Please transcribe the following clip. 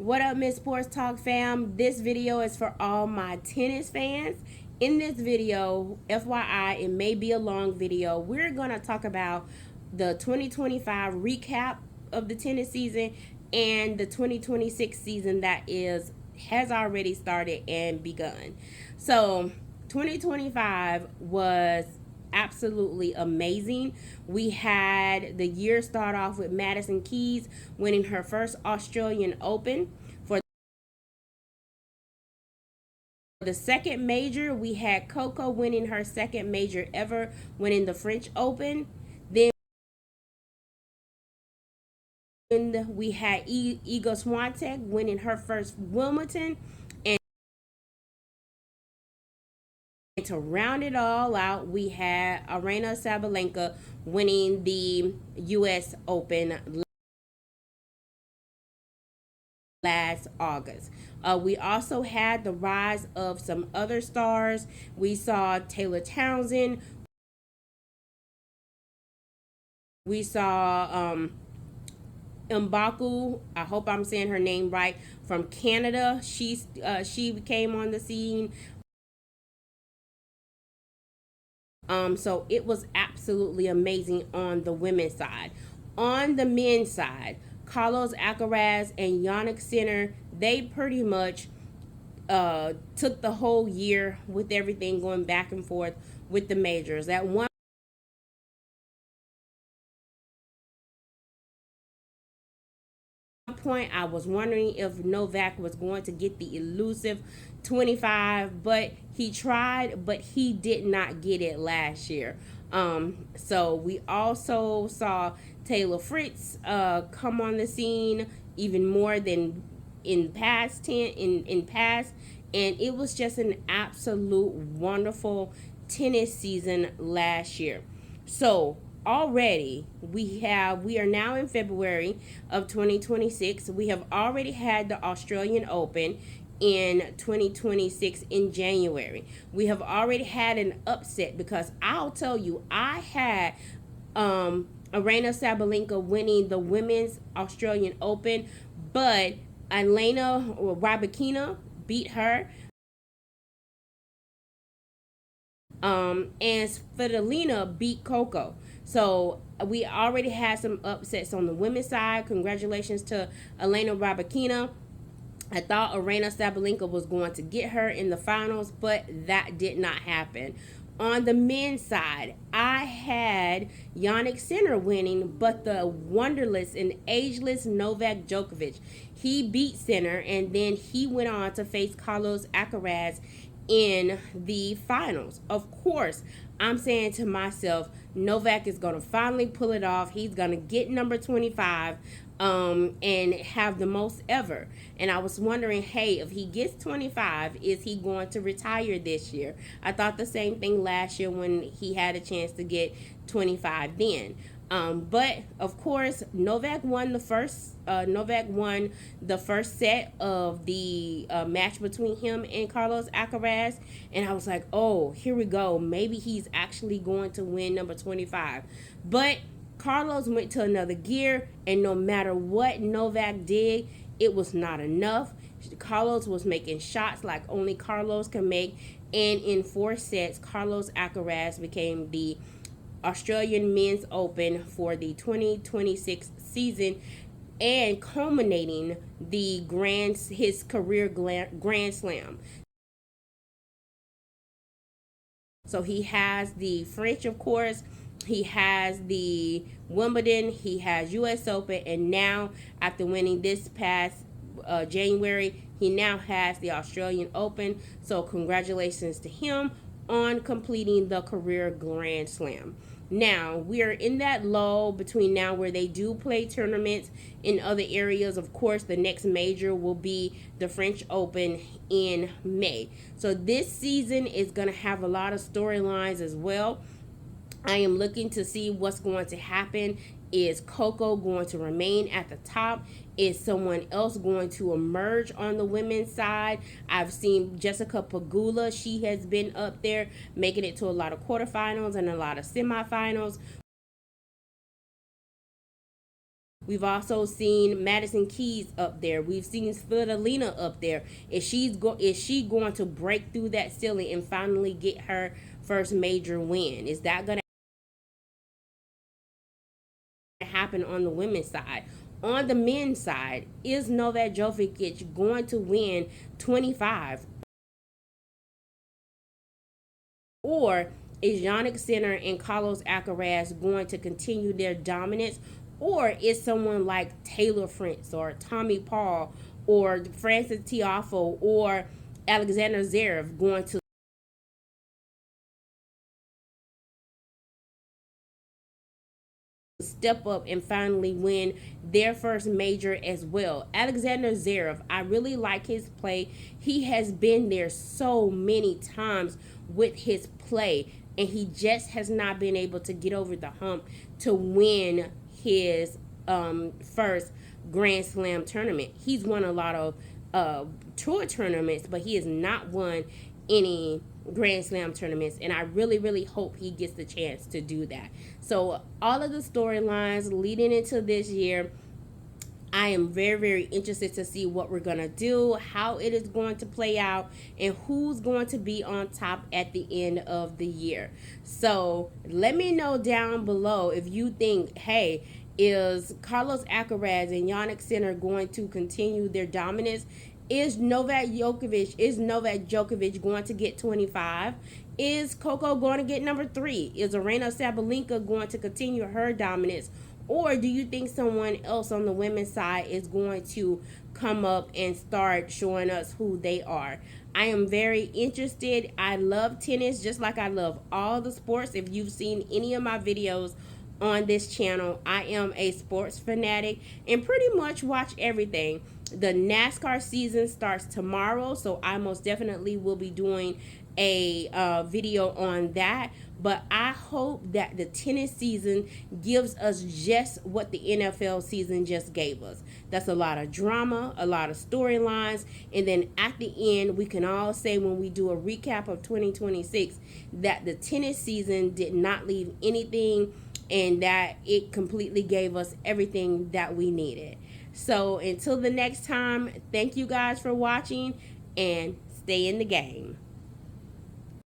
What up, Miss Sports Talk fam? This video is for all my tennis fans. In this video, FYI, it may be a long video. We're going to talk about the 2025 recap of the tennis season and the 2026 season that has already started and begun. So, 2025 was absolutely amazing. We had the year start off with Madison Keys winning her first Australian Open. For the second major, we had Coco winning her second major ever, winning the French Open. Then we had Iga Swiatek winning her first Wimbledon. And to round it all out, we had Aryna Sabalenka winning the U.S. Open last August. We also had the rise of some other stars. We saw Taylor Townsend. We saw Mbaku, I hope I'm saying her name right, from Canada. She came on the scene. So it was absolutely amazing on the women's side. On the men's side, Carlos Alcaraz and Jannik Sinner, they pretty much took the whole year with everything going back and forth with the majors. At one point, I was wondering if Novak was going to get the elusive 25, but he tried, but he did not get it last year. So we also saw Taylor Fritz come on the scene even more than in past, and it was just an absolute wonderful tennis season last year. So already we are now in February of 2026. We have already had the Australian Open in 2026 in January. We have already had an upset, because I'll tell you, I had Aryna Sabalenka winning the women's Australian Open, but Elena Rybakina beat her. And Svitolina beat Coco. So we already had some upsets on the women's side. Congratulations to Elena Rybakina. I thought Aryna Sabalenka was going to get her in the finals, but that did not happen. On the men's side, I had Jannik Sinner winning, but the wonderless and ageless Novak Djokovic, he beat Sinner, and then he went on to face Carlos Alcaraz in the finals. Of course, I'm saying to myself, Novak is going to finally pull it off. He's going to get number 25 and have the most ever. And I was wondering, hey, if he gets 25, is he going to retire this year? I thought the same thing last year when he had a chance to get 25 then. But of course, Novak won the first set of the match between him and Carlos Alcaraz, and I was like, oh, here we go. Maybe he's actually going to win number 25. But Carlos went to another gear, and no matter what Novak did, it was not enough. Carlos was making shots like only Carlos can make, and in 4 sets, Carlos Alcaraz became the Australian Men's Open for the 2026 season, and culminating his career Grand Slam. So he has the French, of course. He has the Wimbledon. He has U.S. Open, and now after winning this past January, he now has the Australian Open. So congratulations to him on completing the career Grand Slam. Now, we are in that lull between now where they do play tournaments in other areas. Of course, the next major will be the French Open in May. So this season is going to have a lot of storylines as well. I am looking to see what's going to happen. Is Coco going to remain at the top? Is someone else going to emerge on the women's side? I've seen Jessica Pegula. She has been up there making it to a lot of quarterfinals and a lot of semifinals. We've also seen Madison Keys up there. We've seen Svitolina up there. Is she going to break through that ceiling and finally get her first major win? Is that going to happen on the women's side? On the men's side, is Novak Djokovic going to win 25? Or is Jannik Sinner and Carlos Alcaraz going to continue their dominance? Or is someone like Taylor Fritz or Tommy Paul or Francis Tiafoe or Alexander Zverev going to step up and finally win their first major as well? Alexander Zverev, I really like his play. He has been there so many times with his play, and he just has not been able to get over the hump to win his first Grand Slam tournament. He's won a lot of tour tournaments, but he has not won any Grand Slam tournaments, and I really, really hope he gets the chance to do that. So all of the storylines leading into this year, I am very, very interested to see what we're going to do, how it is going to play out, and who's going to be on top at the end of the year. So let me know down below if you think, hey, is Carlos Alcaraz and Jannik Sinner going to continue their dominance? Is Novak Djokovic going to get 25? Is Coco going to get number 3? Is Aryna Sabalenka going to continue her dominance? Or do you think someone else on the women's side is going to come up and start showing us who they are? I am very interested. I love tennis just like I love all the sports. If you've seen any of my videos on this channel, I am a sports fanatic and pretty much watch everything. The NASCAR season starts tomorrow, so I most definitely will be doing a video on that. But I hope that the tennis season gives us just what the NFL season just gave us. That's a lot of drama, a lot of storylines, and then at the end, we can all say when we do a recap of 2026 that the tennis season did not leave anything and that it completely gave us everything that we needed. So until the next time, thank you guys for watching and stay in the game.